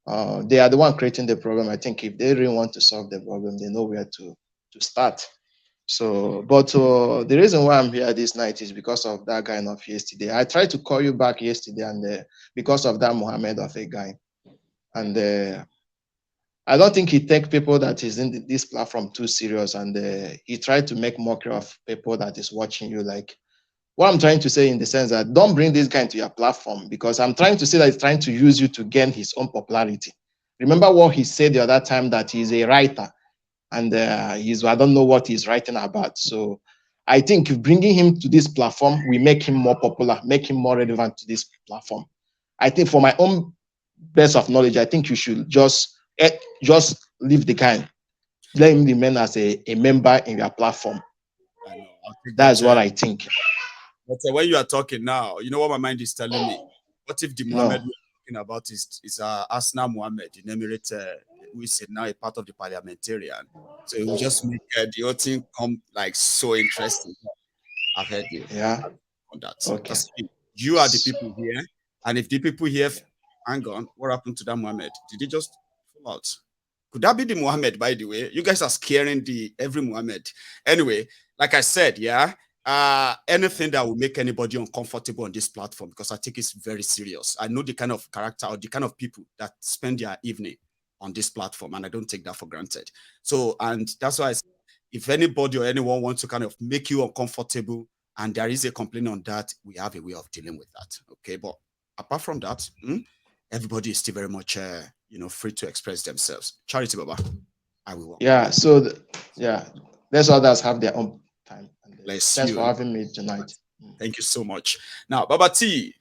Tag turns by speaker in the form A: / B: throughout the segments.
A: They are the one creating the problem. I think if they really want to solve the problem, they know where to start. So, but the reason why I'm here this night is because of that guy of yesterday. I tried to call you back yesterday, and because of that Mohammed of a guy, and I don't think he take people that is in this platform too serious, and he tried to make mockery of people that is watching you. Like, what I'm trying to say in the sense that don't bring this guy into your platform, because I'm trying to say that he's trying to use you to gain his own popularity. Remember what he said the other time, that he's a writer, and I don't know what he's writing about. So I think bringing him to this platform will make him more popular, make him more relevant to this platform. I think, for my own best of knowledge, I think you should just leave the guy, let him remain as a member in your platform.
B: I know. I'll take that.
A: That's what I think.
B: But when you are talking now, you know what my mind is telling me? What if the Mohammed
A: No.
B: we're talking about is Asna Mohammed in Emirate, who is now a part of the parliamentarian? So it will just make the whole thing come like so interesting. I've heard you
A: Yeah.
B: on that.
A: Okay.
B: Because you are the people here, and if the people here, hang on, what happened to that Mohammed? Did he just fall out? Could that be the Muhammad, by the way? You guys are scaring the every Muhammad. Anyway, like I said, yeah. Anything that will make anybody uncomfortable on this platform, because I think it's very serious. I know the kind of character or the kind of people that spend their evening on this platform, and I don't take that for granted. So, and that's why if anybody or anyone wants to kind of make you uncomfortable and there is a complaint on that, we have a way of dealing with that. Okay. But apart from that, everybody is still very much free to express themselves. Charity Baba, I will walk
A: Yeah.
B: away.
A: So, yeah, let's others have their own time. And
B: Bless
A: thanks
B: you
A: for
B: and
A: having me tonight.
B: thank you so much. Now, Baba T,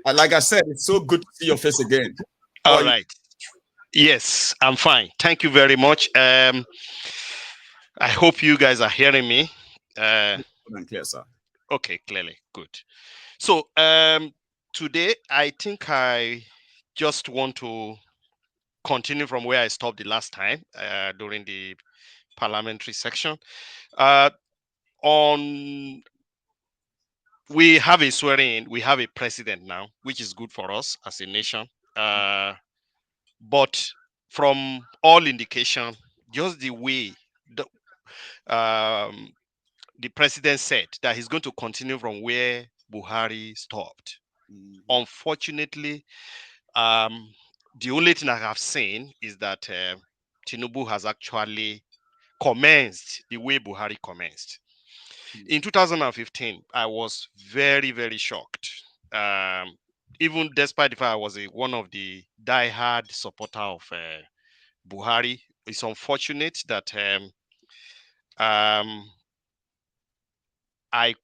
B: like I said, it's so good to see your face again. How
C: All
B: are you?
C: right. Yes, I'm fine. Thank you very much. I hope you guys are hearing me. Uh,
B: Good and clear, sir.
C: okay, clearly, good. So, today I think I just want to continue from where I stopped the last time during the parliamentary section. Uh, on We have a swearing in, we have a president now, which is good for us as a nation. Uh, but from all indication, just the way the um, the president said that he's going to continue from where Buhari stopped.
B: Mhm.
C: Unfortunately, um, the only thing I have seen is that Tinubu has actually commenced the way Buhari commenced. In 2015, I was very, very shocked. Um, Even despite the fact I was one of the die-hard supporter of Buhari, it's unfortunate that um, I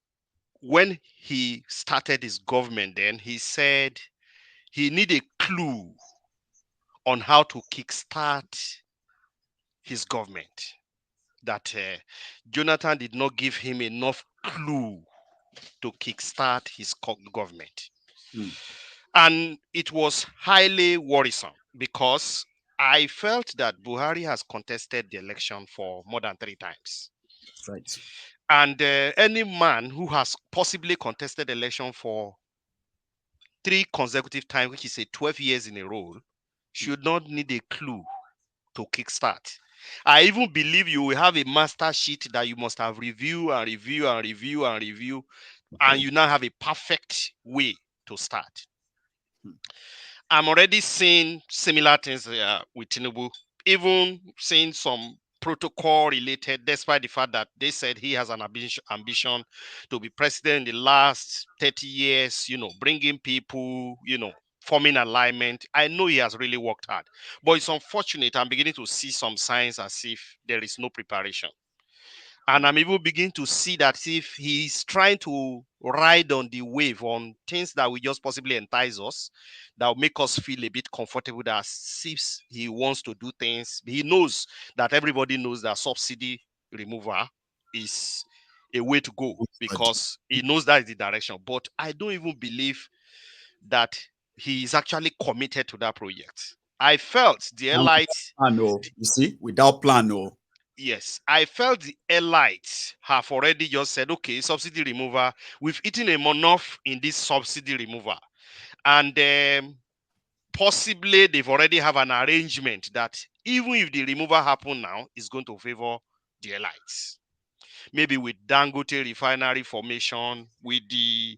C: when he started his government, then he said he need a clue on how to kickstart his government. That Jonathan did not give him enough clue to kickstart his government.
B: Mm.
C: And it was highly worrisome because I felt that Buhari has contested the election for more than 3 times.
B: That's right.
C: And any man who has possibly contested election for 3 consecutive times, which is a 12 years in a row,
B: Mm.
C: should not need a clue to kickstart. I even believe you will have a master sheet that you must have review and review and review and review, and
B: Okay.
C: you now have a perfect way to start.
B: Mm.
C: I'm already seeing similar things with Tinubu, even seeing some protocol related, despite the fact that they said he has an ambition to be president in the last 30 years, bringing people, forming alignment. I know he has really worked hard, but it's unfortunate. I'm beginning to see some signs as if there is no preparation. And I'm even beginning to see that if he's trying to ride on the wave on things that will just possibly entice us, that will make us feel a bit comfortable, that if he wants to do things, he knows that everybody knows that subsidy removal is a way to go
B: But
C: because he knows that is the direction. But I don't even believe that he is actually committed to that project. I felt the
B: and
C: elite.
B: without plan, no. You see, without plan, no.
C: Yes, I felt the elites have already just said, okay, subsidy removal, we've eaten enough in this subsidy removal. And possibly they've already have an arrangement that even if the removal happen now, it's going to favor the elites. Maybe with Dangote refinery formation, with the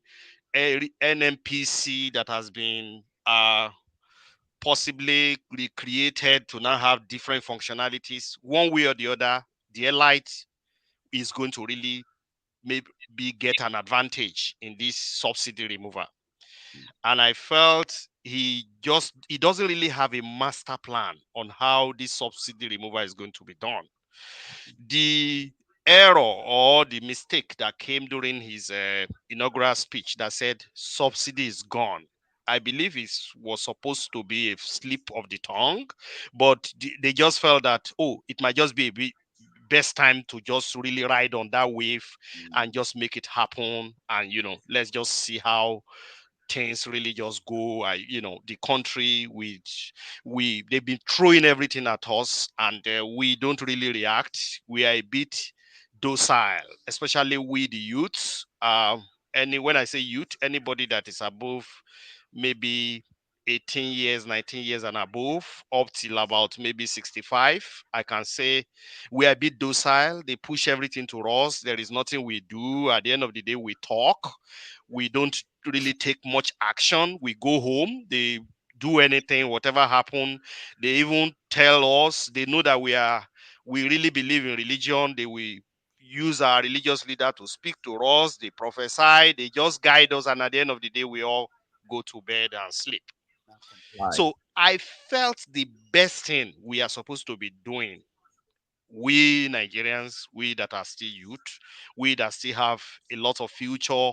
C: NMPC that has been possibly recreated to now have different functionalities. One way or the other, the elite is going to really maybe get an advantage in this subsidy removal. And I felt he doesn't really have a master plan on how this subsidy removal is going to be done. The error or the mistake that came during his inaugural speech that said subsidy is gone, I believe it was supposed to be a slip of the tongue, but they just felt that, oh, it might just be a best time to just really ride on that wave and just make it happen. And, let's just see how things really just go. The country, which they've been throwing everything at us, and we don't really react. We are a bit docile, especially we the youths. When I say youth, anybody that is above maybe 18 years, 19 years and above, up till about maybe 65, I can say we are a bit docile. They push everything to us. There is nothing we do. At the end of the day, we talk. We don't really take much action. We go home. They do anything, whatever happen. They even tell us. They know that we really believe in religion. They will use our religious leader to speak to us. They prophesy. They just guide us, and at the end of the day, we all go to bed and sleep.
B: Comply.
C: So I felt the best thing we are supposed to be doing, we Nigerians, we that are still youth, we that still have a lot of future,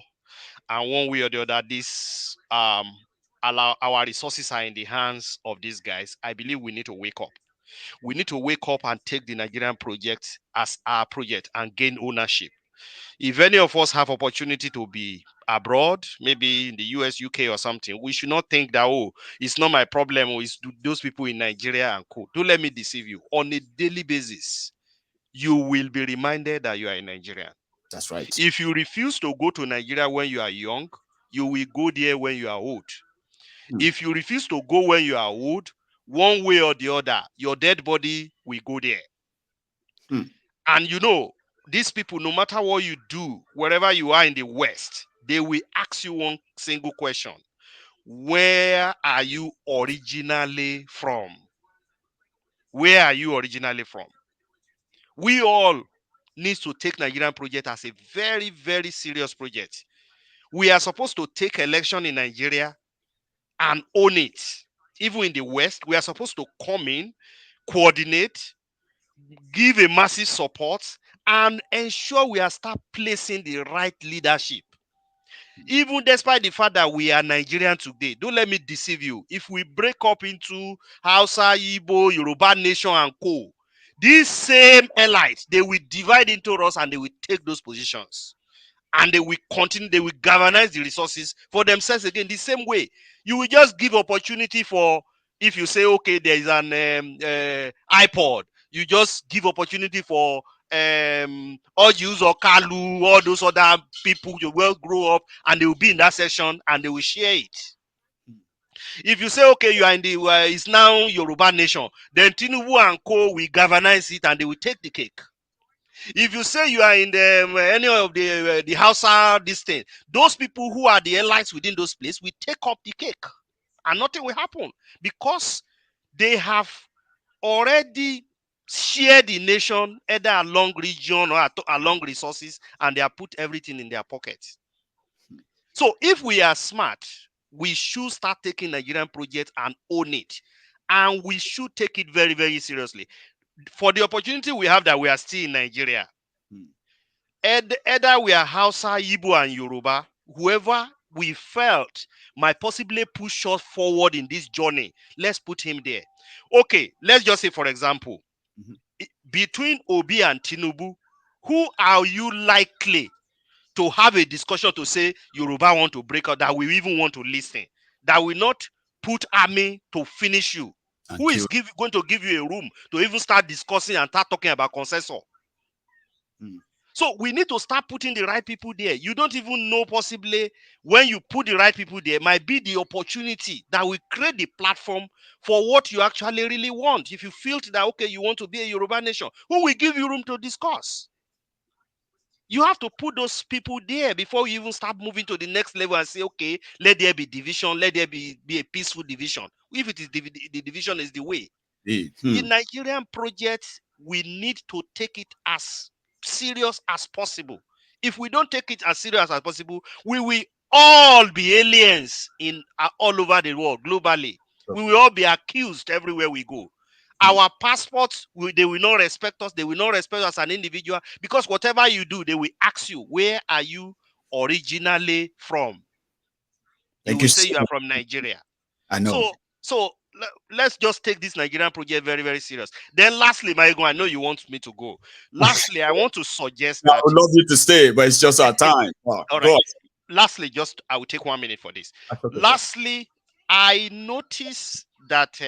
C: and one way or the other, this allow our resources are in the hands of these guys. I believe we need to wake up. We need to wake up and take the Nigerian project as our project and gain ownership. If any of us have opportunity to be abroad, maybe in the US, UK, or something, we should not think that, oh, it's not my problem, or it's those people in Nigeria and co. Don't let me deceive you. On a daily basis, you will be reminded that you are a Nigerian.
B: That's right.
C: If you refuse to go to Nigeria when you are young, you will go there when you are old. If you refuse to go when you are old, one way or the other, your dead body will go there. And these people, no matter what you do, wherever you are in the West, they will ask you one single question. Where are you originally from? Where are you originally from? We all need to take Nigerian project as a very, very serious project. We are supposed to take election in Nigeria and own it. Even in the West, we are supposed to come in, coordinate, give a massive support, and ensure we are start placing the right leadership. Even despite the fact that we are Nigerian today, don't let me deceive you. If we break up into Hausa, Igbo, Yoruba nation, and co, these same elites, they will divide into us and they will take those positions. And they will continue, they will galvanize the resources for themselves again the same way. You will just give opportunity for, if you say, okay, there is an iPod, you just give opportunity for Ojus or Kalu, all those other people you will grow up, and they will be in that session and they will share it. If you say, okay, you are in the it's now Yoruba nation, then Tinubu and co will galvanize it and they will take the cake. If you say you are in any of the Hausa, this thing, those people who are the elites within those places will take up the cake, and nothing will happen because they have already shared the nation either along region or along resources, and they have put everything in their pockets. So if we are smart, we should start taking Nigerian projects and own it, and we should take it very, very seriously. For the opportunity we have that we are still in Nigeria, either we are Hausa, Igbo, and Yoruba, whoever we felt might possibly push us forward in this journey, let's put him there. Okay, let's just say, for example, between Obi and Tinubu, who are you likely to have a discussion to say Yoruba want to break out, that we even want to listen, that will not put army to finish you?
B: And
C: Who is
B: kill.
C: going to give you a room to even start discussing and start talking about consensus? So we need to start putting the right people there. You don't even know, possibly when you put the right people there might be the opportunity that will create the platform for what you actually really want. If you feel that, okay, you want to be a Yoruba nation, who will give you room to discuss? You have to put those people there before you even start moving to the next level and say, okay, let there be division, let there be a peaceful division. If it is the division is the way. The Nigerian project, we need to take it as serious as possible. If we don't take it as serious as possible, we will all be aliens in all over the world, globally. We will all be accused everywhere we go. Our passports, they will not respect us. They will not respect us as an individual, because whatever you do, they will ask you, where are you originally from? You
B: Thank
C: will
B: you
C: say
B: so
C: you are
B: much.
C: from Nigeria.
B: I know.
C: So let's just take this Nigerian project very, very serious. Then lastly, Maigo, I know you want me to go. Lastly, I want to suggest
B: I
C: that,
B: would love you to stay, but it's just our time. Oh,
C: all
B: go
C: right,
B: on.
C: lastly, just I will take 1 minute for this.
B: That's okay, sir.
C: Lastly, I notice that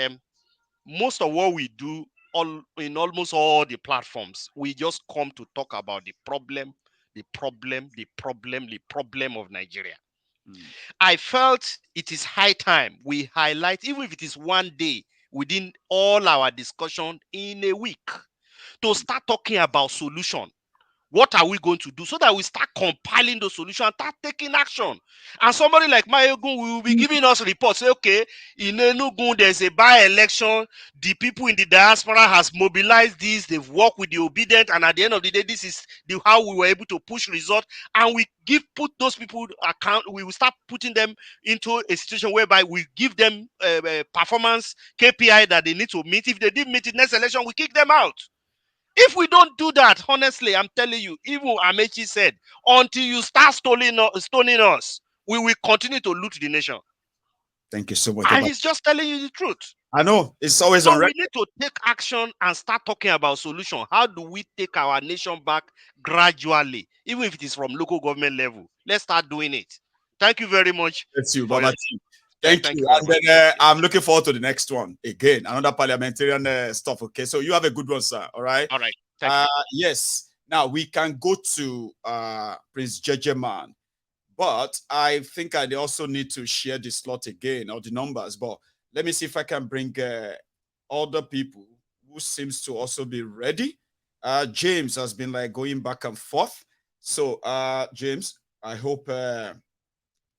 C: most of what we do in almost all the platforms, we just come to talk about the problem, the problem, the problem, the problem of Nigeria. I felt it is high time we highlight, even if it is one day within all our discussion in a week, to start talking about solution. What are we going to do so that we start compiling those solutions and start taking action? And somebody like Mayogun will be giving us reports. Say, okay, in Enugu, there's a by-election. The people in the diaspora has mobilized this. They've worked with the obedient. And at the end of the day, this is how we were able to push results. And we put those people account. We will start putting them into a situation whereby we give them performance KPI that they need to meet. If they didn't meet it next election, we kick them out. If we don't do that, honestly, I'm telling you, even Amechi said, until you start stoning us, we will continue to loot the nation.
B: Thank you so much.
C: And he's just telling you the truth.
B: I know it's always on
C: So we
B: record.
C: need to take action and start talking about solution. How do we take our nation back gradually, even if it is from local government level? Let's start doing it. Thank you very much
B: That's you,
C: for your.
B: Baba T. Thank
C: Thank
B: you.
C: you very
B: And
C: much.
B: then I'm looking forward to the next one. Again, another parliamentarian stuff. Okay, so you have a good one, sir. All right.
C: All right. Thank you.
B: Yes. Now we can go to Prince Jejeman, but I think I also need to share the slot again or the numbers. But let me see if I can bring other people who seems to also be ready. James has been like going back and forth. So James, I hope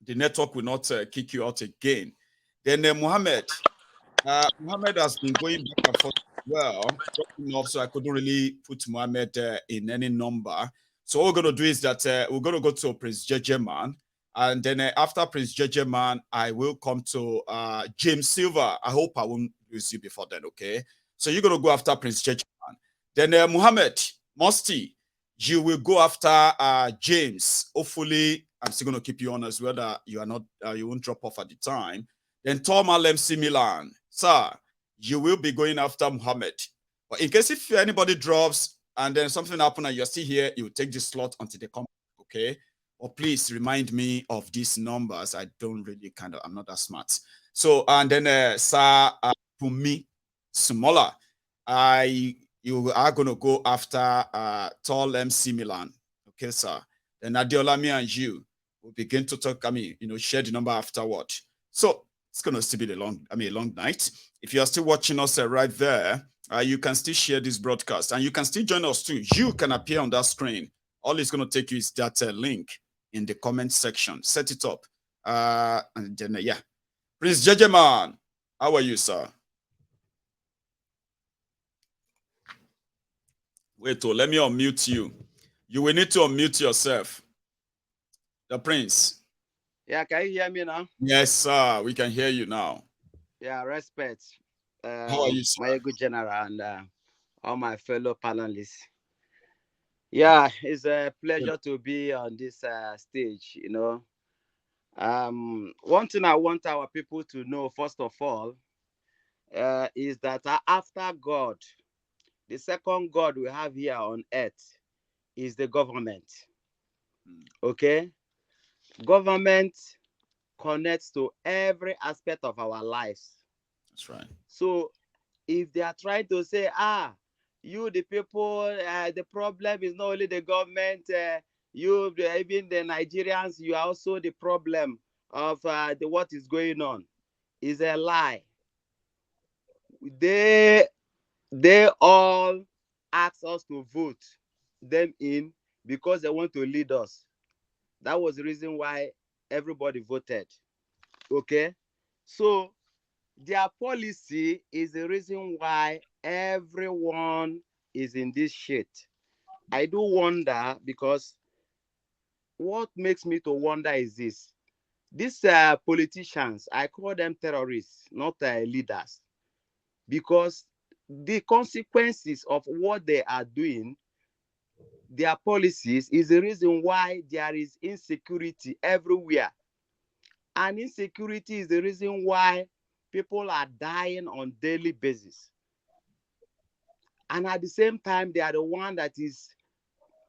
B: the network will not kick you out again. Then Mohammed has been going back and forth as well, enough, so I couldn't really put Mohammed in any number. So what we're going to do is that we're going to go to Prince Jejeman, and then after Prince Jejeman, I will come to James Silver. I hope I won't lose you before then, okay? So you're going to go after Prince Jejeman. Then Mohammed Musti, you will go after James. Hopefully, I'm still going to keep you on as well that you are not, you won't drop off at the time. Then Tom MC Milan, sir, you will be going after Muhammad. But in case if anybody drops and then something happens and you're still here, you take the slot until they come, okay? Or please remind me of these numbers. I don't really I'm not that smart. So, and then Sir Pumi Smola, you are going to go after Tall MC Milan, okay, sir? Then Adiola, me and you will begin to talk, share the number afterward. So, it's going to still be a long night. If you are still watching us right there, you can still share this broadcast and you can still join us too. You can appear on that screen. All it's going to take you is that link in the comment section. Set it up. And then, yeah. Prince Jejeman, how are you, sir? Wait, let me unmute you. You will need to unmute yourself. The Prince.
D: Yeah, can you hear me now?
B: Yes, sir. We can hear you now.
D: Yeah, respect.
B: How are you, sir?
D: My good general and all my fellow panelists. Yeah, it's a pleasure to be on this stage. One thing I want our people to know, first of all, is that after God, the second God we have here on earth is the government. Okay? Government connects to every aspect of our lives.
B: That's right.
D: So if they are trying to say, you, the people, the problem is not only the government, even the Nigerians, you are also the problem of what is going on. Is a lie. They they all ask us to vote them in because they want to lead us. That was the reason why everybody voted. Okay, so their policy is the reason why everyone is in this shit. I do wonder, because what makes me to wonder is this: these politicians, I call them terrorists, not leaders, because the consequences of what they are doing, their policies, is the reason why there is insecurity everywhere. And insecurity is the reason why people are dying on daily basis. And at the same time, they are the one that is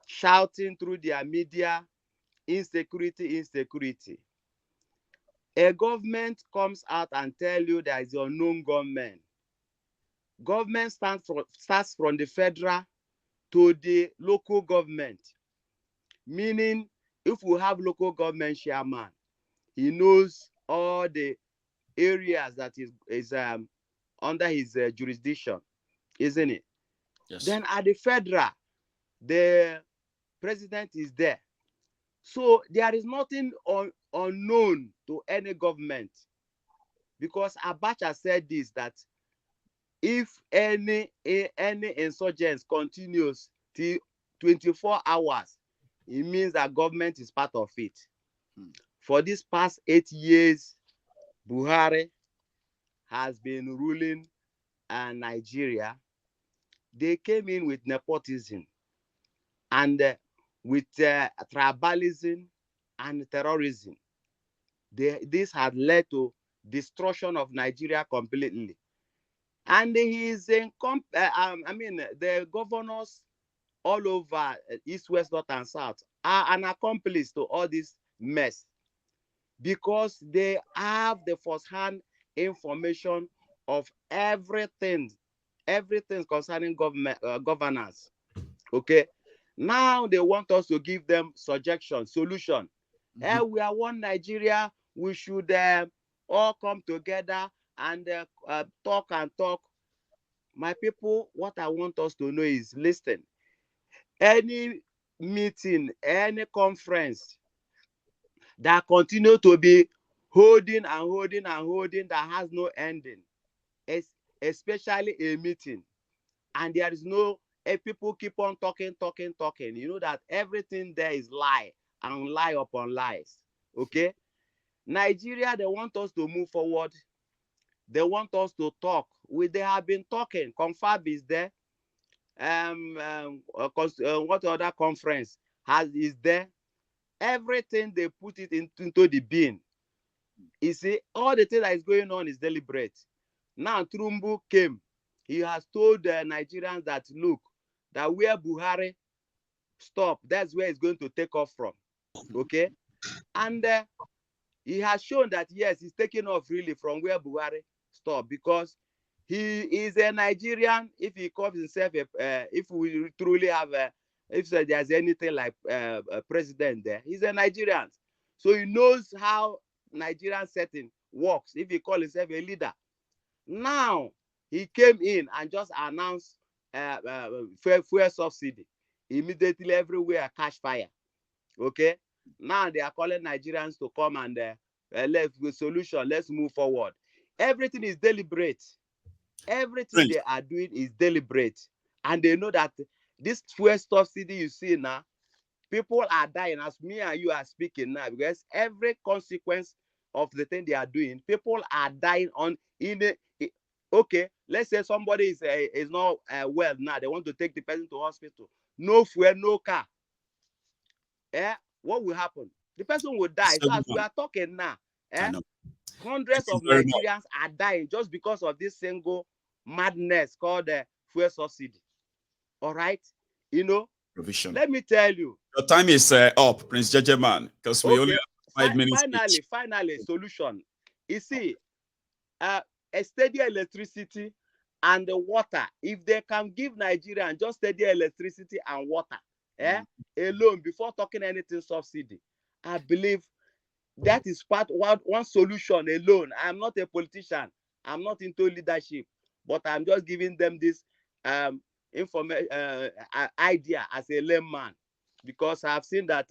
D: shouting through their media, insecurity, insecurity. A government comes out and tell you there is unknown government. Government starts from the federal to the local government. Meaning, if we have local government chairman, he knows all the areas that is under his jurisdiction, isn't it?
B: Yes.
D: Then at the federal, the president is there. So there is nothing unknown to any government, because Abacha said this, that if any insurgents continues till 24 hours, it means that government is part of it. For this past 8 years, Buhari has been ruling Nigeria. They came in with nepotism and with tribalism and terrorism. This had led to destruction of Nigeria completely. And he is the governors all over East, West, North, and South are an accomplice to all this mess, because they have the first-hand information of everything concerning governance. Okay, now they want us to give them solution. We are one Nigeria. We should all come together and talk and talk. My people, what I want us to know is, listen, any meeting, any conference that continue to be holding that has no ending, especially a meeting, and there is no, people keep on talking, you know that everything there is lie and lie upon lies. Okay, Nigeria, they want us to move forward. They want us to talk. They have been talking. Confab is there. What other conference is there? Everything they put it into the bin. You see, all the thing that is going on is deliberate. Now Tinubu came. He has told the Nigerians that, look, that where Buhari stop, that's where it's going to take off from. Okay, and he has shown that yes, he's taking off really from where Buhari stopped, because he is a Nigerian. If he calls himself if we truly have if there's anything like a president there, he's a Nigerian, so he knows how Nigerian setting works. If he calls himself a leader, now he came in and just announced fuel subsidy. Immediately everywhere catch fire. Okay, now they are calling Nigerians to come and let's with solution. Let's move forward. Everything is deliberate. Everything they are doing is deliberate, and they know that this fuel subsidy you see now, people are dying as me and you are speaking now, because every consequence of the thing they are doing, people are dying on okay, let's say somebody is not well now, they want to take the person to hospital, no fuel, no car. What will happen? The person will die. So as we are talking now, hundreds of Nigerians are dying just because of this single madness called fuel subsidy. All right,
B: Provision.
D: Let me tell you.
B: Your time is up, Prince Jejeman, because we only have 5 minutes.
D: Finally, solution. You see, a steady electricity and the water. If they can give Nigeria and just steady electricity and water alone before talking anything subsidy, I believe that is one solution alone. I'm not a politician. I'm not into leadership, but I'm just giving them this information idea as a layman, because I've seen that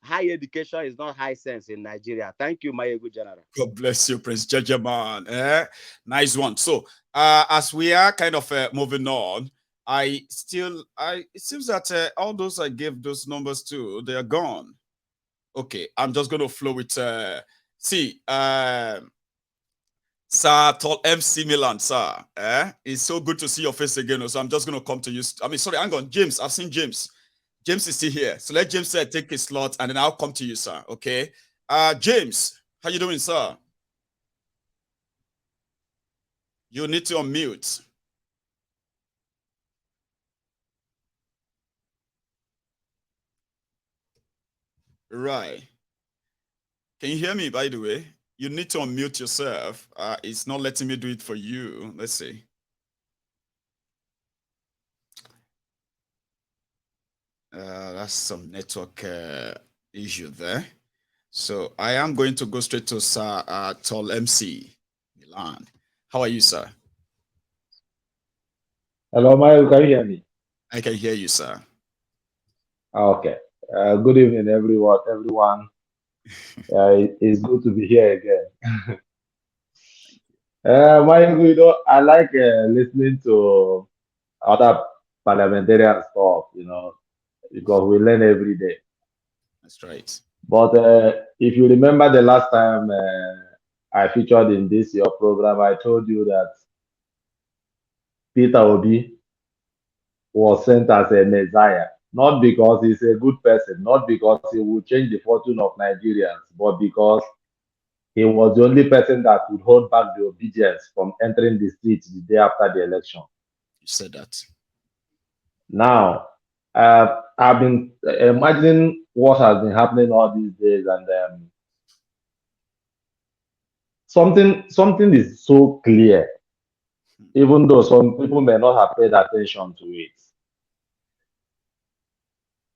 D: high education is not high sense in Nigeria. Thank you, my good general.
B: God bless you, Prince Jajaman. Nice one. So, as we are kind of moving on, it seems that all those I gave those numbers to, they are gone. Okay, I'm just going to flow with, Sir Tall MC Milan, sir. It's so good to see your face again. So I'm just going to come to you. I mean, sorry, hang on. James, I've seen James. James is still here. So let James take his slot and then I'll come to you, sir. Okay. James, how you doing, sir? You need to unmute. Right. Can you hear me, by the way? You need to unmute yourself. It's not letting me do it for you. Let's see. That's some network issue there. So I am going to go straight to Sir Tall MC Milan. How are you, sir?
E: Hello, Mario. Can you hear me?
B: I can hear you, sir.
E: Okay. Good evening, everyone. It's good to be here again. Mario, I like listening to other parliamentarian stuff, because we learn every day.
B: That's right.
E: But if you remember the last time I featured in your program, I told you that Peter Obi was sent as a messiah, not because he's a good person, not because he will change the fortune of Nigerians, but because he was the only person that could hold back the obedience from entering the streets the day after the election.
B: You said that.
E: Now, I've been imagining what has been happening all these days, and something is so clear, even though some people may not have paid attention to it.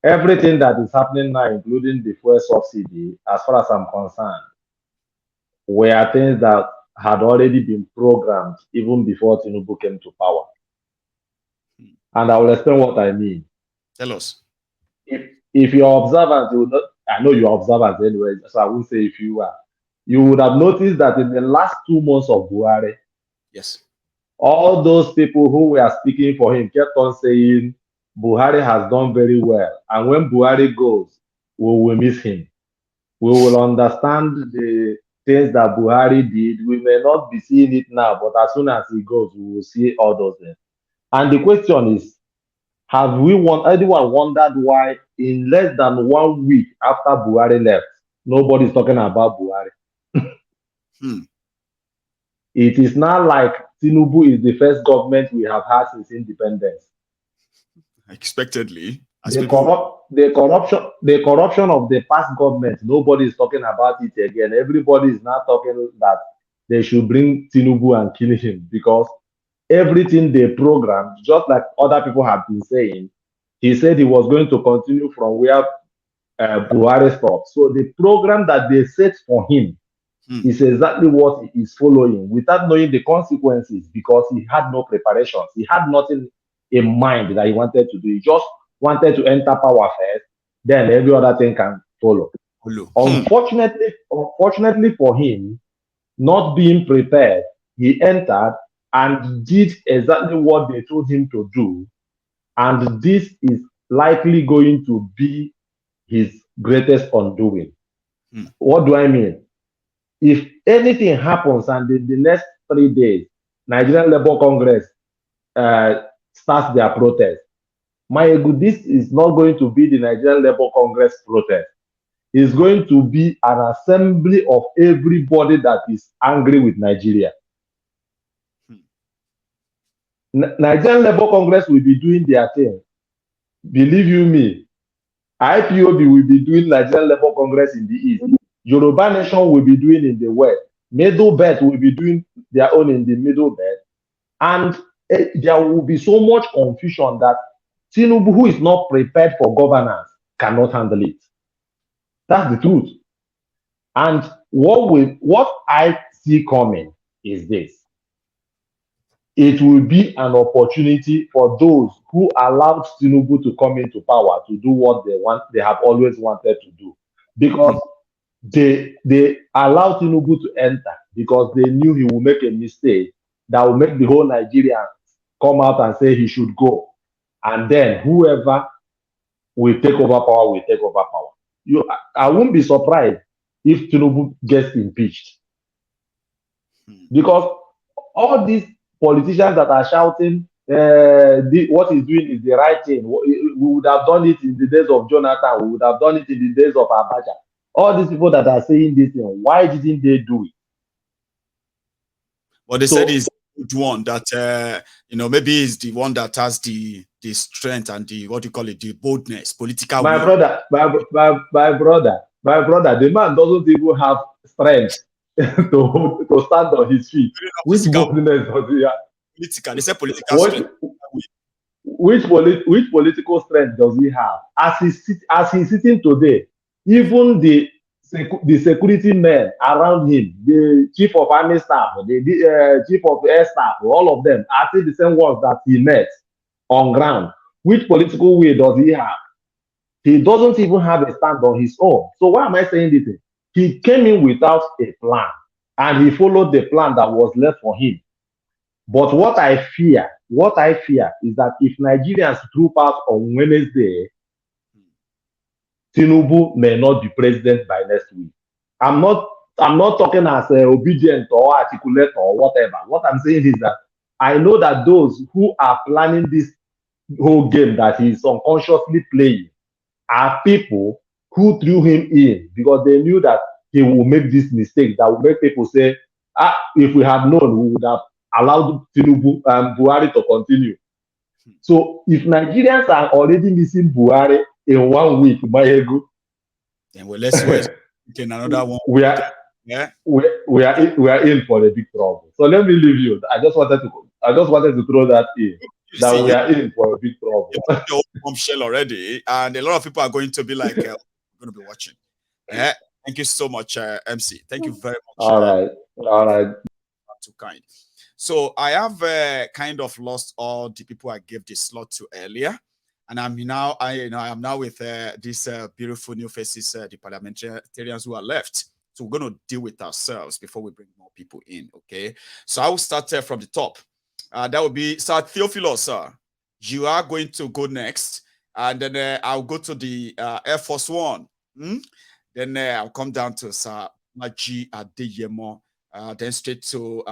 E: Everything that is happening now, including the fuel subsidy, as far as I'm concerned, were things that had already been programmed even before Tinubu came to power. And I will explain what I mean.
B: Tell us.
E: If you're observant, you will not, I know you're observant anyway, so I won't say if you are. You would have noticed that in the last 2 months of Buhari,
B: yes,
E: all those people who were speaking for him kept on saying Buhari has done very well. And when Buhari goes, we will miss him. We will understand the things that Buhari did. We may not be seeing it now, but as soon as he goes, we will see all those things. And the question is, have anyone wondered why in less than 1 week after Buhari left, nobody's talking about Buhari? It is now like Tinubu is the first government we have had since independence.
B: Expectedly.
E: The corruption of the past government, nobody is talking about it again. Everybody is now talking that they should bring Tinubu and kill him, because everything they programmed, just like other people have been saying, he said he was going to continue from where Buhari stopped. So the program that they set for him is exactly what he is following without knowing the consequences, because he had no preparations. He had nothing in mind that he wanted to do. He just wanted to enter power first, then every other thing can follow. Unfortunately for him, not being prepared, he entered and did exactly what they told him to do. And this is likely going to be his greatest undoing. What do I mean? If anything happens and in the next 3 days, Nigerian Labour Congress starts their protest, this is not going to be the Nigerian Labour Congress protest. It's going to be an assembly of everybody that is angry with Nigeria. Nigerian Labour Congress will be doing their thing. Believe you me, IPOB will be doing Nigerian Labour Congress in the East. Yoruba Nation will be doing in the West. Middle Belt will be doing their own in the Middle Belt. And there will be so much confusion that Tinubu, who is not prepared for governance, cannot handle it. That's the truth. And what I see coming is this. It will be an opportunity for those who allowed Tinubu to come into power to do what they have always wanted to do. Because they allowed Tinubu to enter because they knew he would make a mistake that will make the whole Nigeria come out and say he should go. And then whoever will take over power will take over power. I won't be surprised if Tinubu gets impeached. Because all these politicians that are shouting what he's doing is the right thing. We would have done it in the days of Jonathan. We would have done it in the days of Abacha. All these people that are saying this thing, why didn't they do it?
B: Well, they said he's the one that maybe he's the one that has the strength and the the boldness, political.
E: My brother, the man doesn't even have strength to stand on his feet. Which boldness does he have?
B: Political. They said political strength.
E: Which political strength does he have? As he's sitting today, even the security men around him, the chief of army staff, the chief of air staff, all of them are still the same ones that he met on ground. Which political will does he have? He doesn't even have a stand on his own. So why am I saying this? He came in without a plan, and he followed the plan that was left for him. But what I fear is that if Nigerians troop out on Wednesday, Tinubu may not be president by next week. I'm not talking as obedient or articulate or whatever. What I'm saying is that I know that those who are planning this whole game that he's unconsciously playing are people who threw him in because they knew that he will make this mistake that will make people say, if we had known, we would have allowed Tinubu and Buhari to continue. So if Nigerians are already missing Buhari in 1 week,
B: then let's wait. Another one.
E: We are in for a big trouble. So let me leave you. I just wanted to throw that in. That we are in for a big trouble.
B: Your bombshell already, and a lot of people are going to be like, going to be watching. Thank you so much, MC. Thank you very much.
E: All right.
B: Too kind. So I have kind of lost all the people I gave the slot to earlier, and I'm now with these beautiful new faces, the parliamentarians who are left. So we're going to deal with ourselves before we bring more people in. Okay. So I will start from the top. That would be Sir Theophilus, sir. You are going to go next, and then I'll go to the Air Force One. Then I'll come down to Sir Maji Adeyemo. Then straight to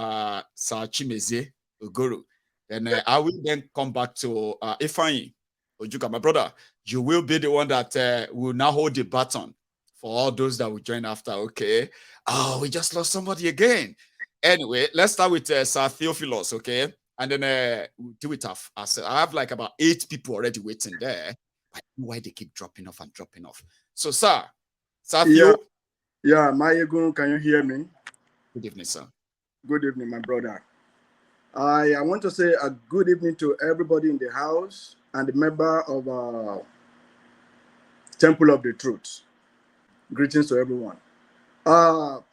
B: Sir Chimeze Oguru. Then I will then come back to Ifeanyi Ojuka, my brother. You will be the one that will now hold the baton for all those that will join after. Okay. Oh, we just lost somebody again. Anyway, let's start with Sir Theophilus, okay? And then we'll do it off. I have like about 8 people already waiting there. I don't know why they keep dropping off and dropping off. So, Sir Theo.
F: Yeah, Mayegun, can you hear me?
B: Good evening, sir.
F: Good evening, my brother. I want to say a good evening to everybody in the house and the member of Temple of the Truth. Greetings to everyone. 2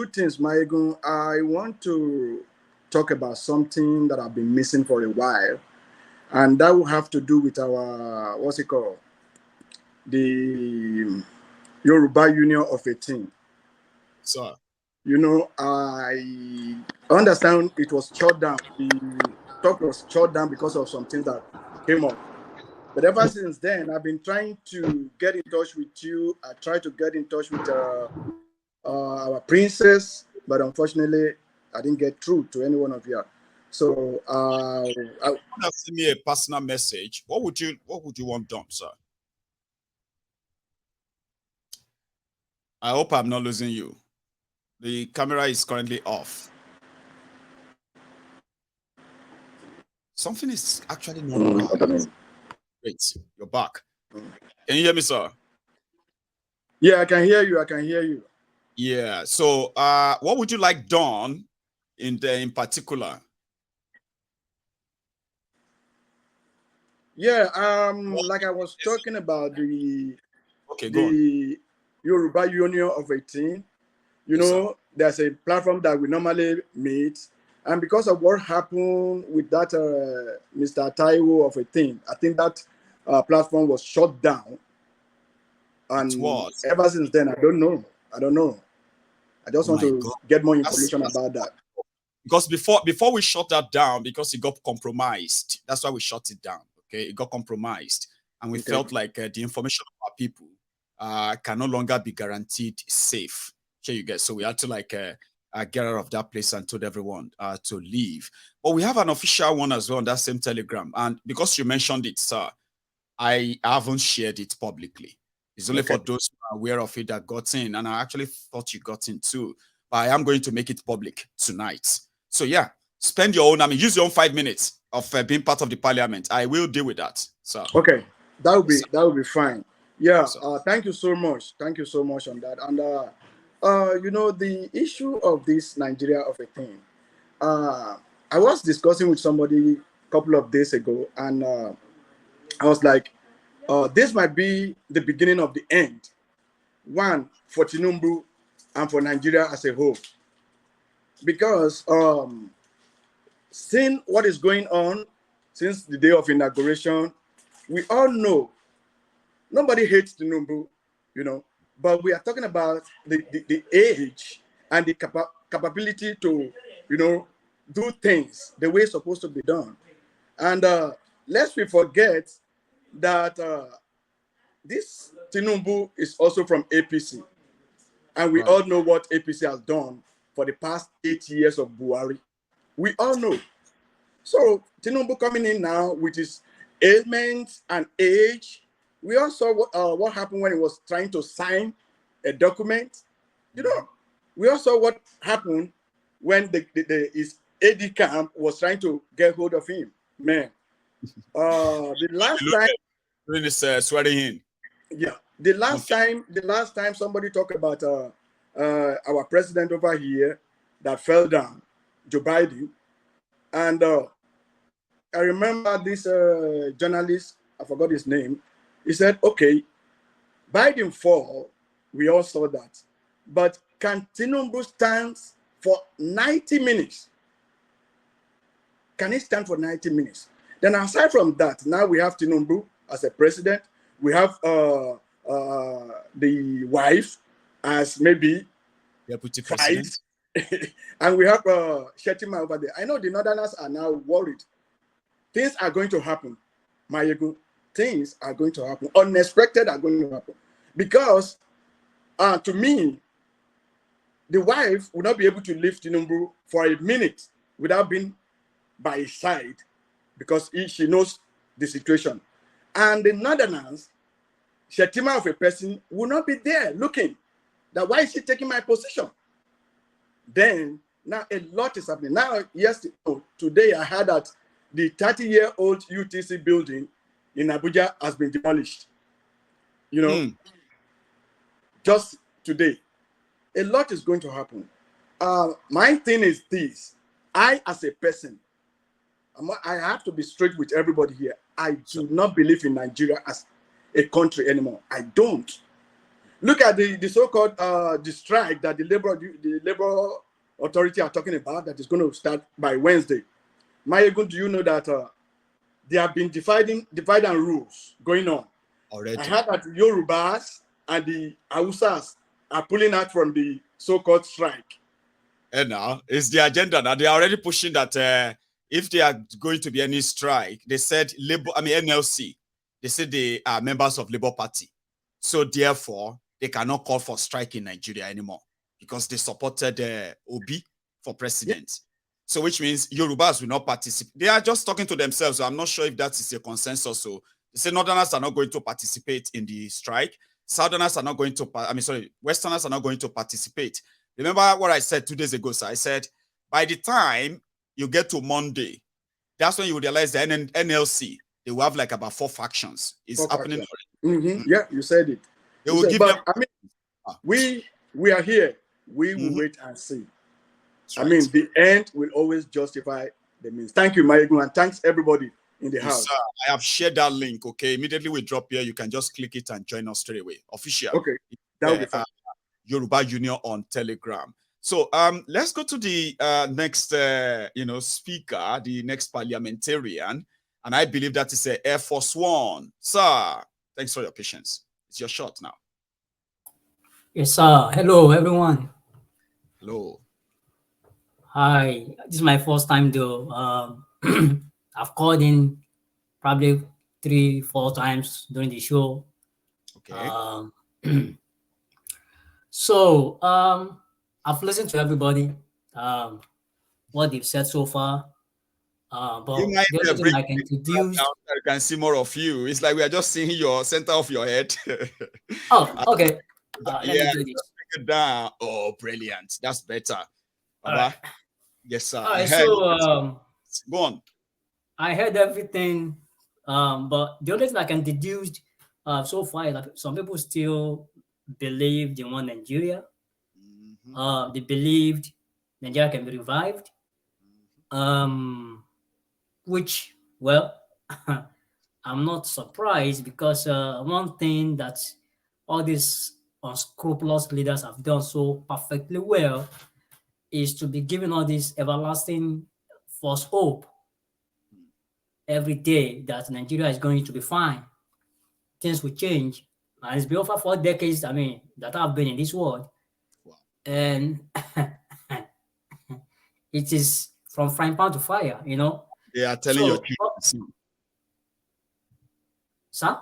F: things, Mayegun. I want to talk about something that I've been missing for a while, and that will have to do with our, the Yoruba Union of 18.
B: Sir.
F: You know, I understand it was shut down. The talk was shut down because of something that came up. But ever since then, I've been trying to get in touch with you. I tried to get in touch with our princess, but unfortunately, I didn't get through to any one of you. So,
B: you have sent me a personal message. What would you want done, sir? I hope I'm not losing you. The camera is currently off. Something is actually not right. Great, you're back. Can you hear me, sir?
F: Yeah, I can hear you. I can hear you.
B: Yeah. So, what would you like done in particular?
F: Yeah, like I was talking about
B: Okay, go on.
F: the Yoruba Union of 18. You
B: Yes, sir.
F: know, there's a platform that we normally meet, and because of what happened with that Mr. Taiwo of 18, I think that platform was shut down.
B: It
F: And
B: was.
F: ever since then, I don't know. I don't know. I just
B: Oh
F: want
B: my
F: to
B: God.
F: get more
B: That's,
F: information
B: that's
F: about that.
B: because before we shut that down, because it got compromised. That's why we shut it down. Okay, it got compromised, and we
F: Okay.
B: felt like the information of our people can no longer be guaranteed safe. Here you get. So we had to like get out of that place and told everyone to leave. But we have an official one as well on that same Telegram, and because you mentioned it, sir, I haven't shared it publicly. It's only for those who are aware of it that got in, and I actually thought you got in too. But I am going to make it public tonight. So yeah, spend your own. I mean, use your own 5 minutes of being part of the parliament. I will deal with that. So
F: Okay, that would
B: yes,
F: be fine. Yeah.
B: sir.
F: Thank you so much. Thank you so much on that. And you know, the issue of this Nigeria of a thing. I was discussing with somebody a couple of days ago, and I was like, this might be the beginning of the end. One, for Tinubu and for Nigeria as a whole, because seeing what is going on since the day of inauguration, we all know nobody hates Tinubu, you know, but we are talking about the age and the capability to, you know, do things the way it's supposed to be done. And lest we forget that this Tinubu is also from APC. And we all know what APC has done for the past 8 years of Buhari. We all know. So Tinubu coming in now with his ailments and age. We all saw what happened when he was trying to sign a document. You know, we all saw what happened when his AD camp was trying to get hold of him. Man, the last time,
B: Doing this swearing in.
F: yeah, the last time somebody talked about our president over here that fell down, Joe Biden, and I remember this journalist, I forgot his name. He said, okay, Biden fall, we all saw that. But can Tinubu stand for 90 minutes? Can he stand for 90 minutes? Then aside from that, now we have Tinubu as a president. We have the wife as maybe
B: Deputy
F: vice.
B: president.
F: And we have Shetima over there. I know the Northerners are now worried. Things are going to happen, Mayegu. Things are going to happen. Unexpected are going to happen. Because to me, the wife will not be able to leave Tinubu for a minute without being by his side because she knows the situation. And the Northerners, Shetima of a person, will not be there looking that why is she taking my position? Then now a lot is happening. Now, today I heard that the 30-year-old UTC building in Abuja has been demolished. You know, just today. A lot is going to happen. My thing is this. I, as a person, I have to be straight with everybody here. I do not believe in Nigeria as a country anymore. I don't. Look at the so-called the strike that the labor authority are talking about that is going to start by Wednesday. Mayegun, do you know that there have been divide and rules going on?
B: Already.
F: I heard that the Yorubas and the Hausas are pulling out from the so-called strike.
B: And now it's the agenda. Now they are already pushing that if they are going to be any strike, they said NLC, they said they are members of Labour Party. So therefore, they cannot call for strike in Nigeria anymore because they supported Obi for president. Yeah. So which means Yorubas will not participate. They are just talking to themselves. So I'm not sure if that is a consensus. So they say Northerners are not going to participate in the strike. Southerners are not going to, Westerners are not going to participate. Remember what I said 2 days ago, sir? I said, by the time you get to Monday, that's when you realize the NLC, they will have like about 4 factions. It's happening already.
F: Yeah, you said it.
B: They will give them.
F: I mean, we are here. We will wait and see. Right. I mean, the end will always justify the means. Thank you, Mayegun, and thanks everybody in the
B: Yes,
F: house.
B: sir. I have shared that link. Okay, immediately we drop here, you can just click it and join us straight away. Official.
F: Okay, that would be fine.
B: Yoruba Union on Telegram. So let's go to the next speaker, the next parliamentarian, and I believe that is Air Force One. Sir, thanks for your patience. It's your shot now.
G: Yes, sir. Hello, everyone.
B: Hello.
G: Hi. This is my first time though. I've called in probably 3-4 times during the show.
B: Okay.
G: So I've listened to everybody, what they've said so far. But
B: You might
G: the only thing I can introduce.
B: I can see more of you. It's like we are just seeing your center of your head.
G: Oh, okay. Let me do this.
B: Break it down. Oh, brilliant. That's better. Baba.
G: Right.
B: Yes, sir.
G: All right, so
B: go on.
G: I heard everything, but the only thing I can deduce so far is that some people still believe they want Nigeria. They believed Nigeria can be revived. Which, well, I'm not surprised because one thing that all these unscrupulous leaders have done so perfectly well is to be giving all this everlasting false hope every day that Nigeria is going to be fine. Things will change. And it's been over 4 decades, I mean, that I've been in this world.
B: Wow.
G: And it is from frying pan to fire, you know.
B: They are telling your children.
G: Sir?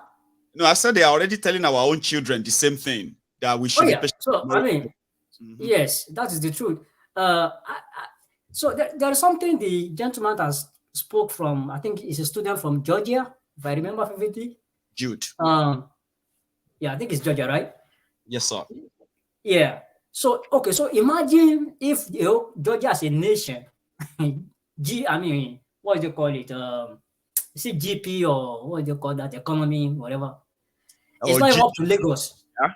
B: No, I said they are already telling our own children the same thing, that we should be.
G: So, I mean, yes, that is the truth. So there is something the gentleman has spoke from, I think he's a student from Georgia, if I remember vividly.
B: Jude.
G: Yeah, I think it's Georgia, right?
B: Yes, sir.
G: Yeah. So, okay, so imagine if Georgia as a nation, what do you call it? Is it GP or what do you call that? Economy, whatever. It's not even up to Lagos.
B: Yeah?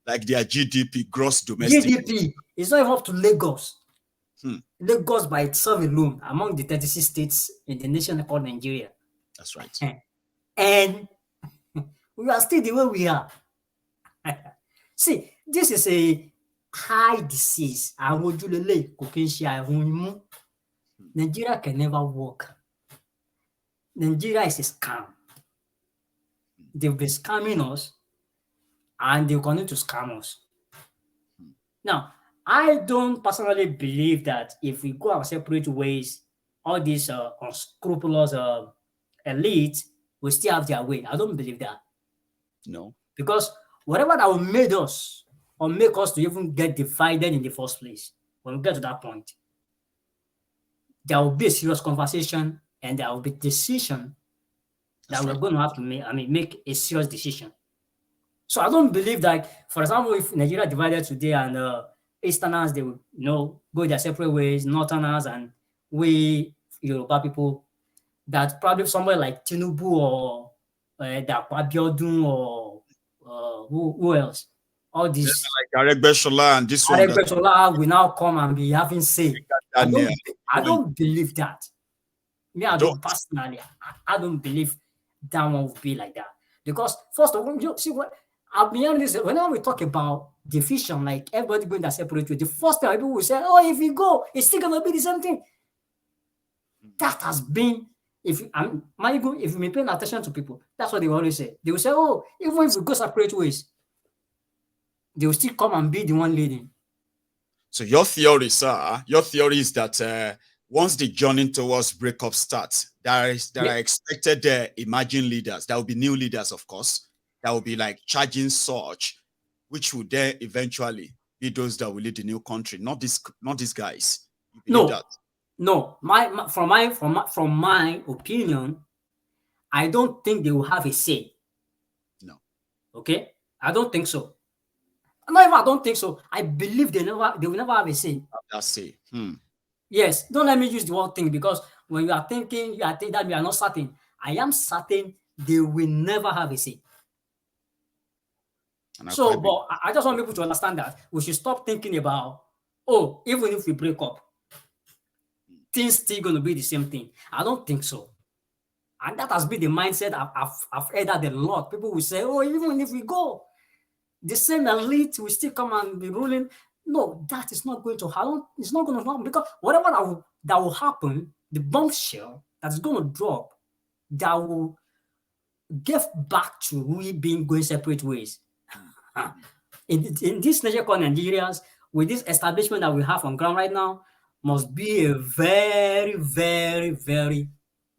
B: Like their GDP, gross domestic.
G: GDP. It's not even up to Lagos. Lagos by itself alone, among the 36 states in the nation called Nigeria.
B: That's right.
G: And we are still the way we are. See, this is a high disease. Nigeria can never work. Nigeria is a scam. They've been scamming us and they'll continue to scam us. Now, I don't personally believe that if we go our separate ways, all these unscrupulous elites will still have their way. I don't believe that.
B: No.
G: Because whatever that will made us or make us to even get divided in the first place, when we get to that point, there will be a serious conversation and there will be decision that we're going to have to make a serious decision. So I don't believe that, for example, if Nigeria divided today and Easterners, they will go their separate ways, Northerners and we Yoruba people, that probably somewhere like Tinubu or Abiodun or who else? All these
B: like Aregbesola and this one.
G: Aregbesola will now come and be having say. I don't believe that. Me, I don't personally. I don't believe that one will be like that. Because first of all, you see what I'll be honest, whenever we talk about division, like everybody going to separate way, the first time people will say, oh, if we go, it's still gonna be the same thing. That has been, if you may pay attention to people, that's what they always say. They will say, oh, even if we go separate ways, they will still come and be the one leading.
B: So your theory is that once the journey towards breakup starts, there are expected emerging leaders. There will be new leaders, of course. That will be like charging surge, which will then eventually be those that will lead the new country. Not these guys.
G: No. From my opinion, I don't think they will have a say.
B: No.
G: Okay, I don't think so. Not even I don't think so. I believe they will never have a say.
B: That's say.
G: Yes, don't let me use the word thing because when you are thinking that we are not certain. I am certain they will never have a say. So, but I just want people to understand that we should stop thinking about, oh, even if we break up, things still going to be the same thing. I don't think so. And that has been the mindset I've heard that a lot. People will say, oh, even if we go, the same elite will still come and be ruling. No, that is not going to happen. It's not going to happen because whatever that will happen, the bombshell that's going to drop, that will get back to we being going separate ways. In this nation called Nigerians, with this establishment that we have on ground right now, must be a very, very, very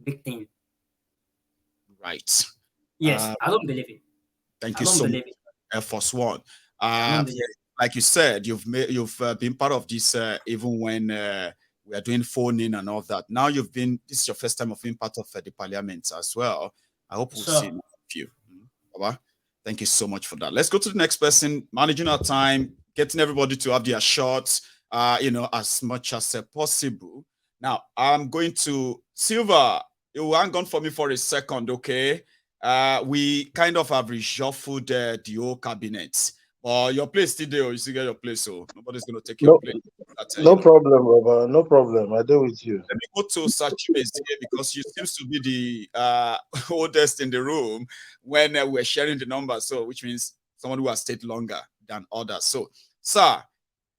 G: big thing.
B: Right.
G: Yes, I don't believe it.
B: Thank
G: I
B: you
G: don't
B: so much,
G: believe it.
B: Air Force One.
G: I don't believe it.
B: Like you said, you've been part of this even when we are doing phoning and all that. Now this is your first time of being part of the parliament as well. I hope we'll see you. Baba, thank you so much for that. Let's go to the next person. Managing our time, getting everybody to have their shots, as much as possible. Now, I'm going to Silva. You hang on for me for a second, okay? We kind of have reshuffled the whole cabinet. Your place still there, you still get your place, so nobody's going to take your place.
E: No problem, Baba. No problem. I do with you.
B: Let me go to Sachibes here because you seems to be the oldest in the room when we're sharing the numbers, so which means someone who has stayed longer than others. So, sir,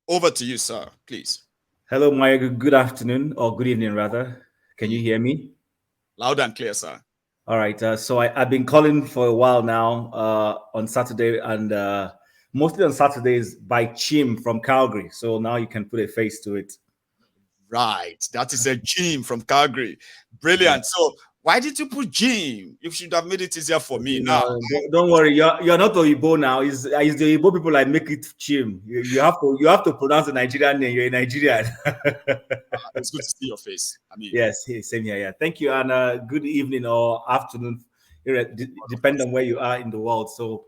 B: over to you, sir, please.
H: Hello, Maya. Good afternoon, or good evening, rather. Can you hear me?
B: Loud and clear, sir.
H: All right. So I've been calling for a while now on Saturday, and mostly on Saturdays by Chim from Calgary. So now you can put a face to it.
B: Right. That is a Jim from Calgary. Brilliant. Yeah. So why did you put Jim? You should have made it easier for me. Now,
H: don't worry. You're not Oyibo now. It's the Oyibo people like make it Chim. You have to pronounce the Nigerian name. You're a Nigerian.
B: It's good to see your face. I mean,
H: yes, same here. Yeah. Thank you, and good evening or afternoon, depending on where you are in the world. So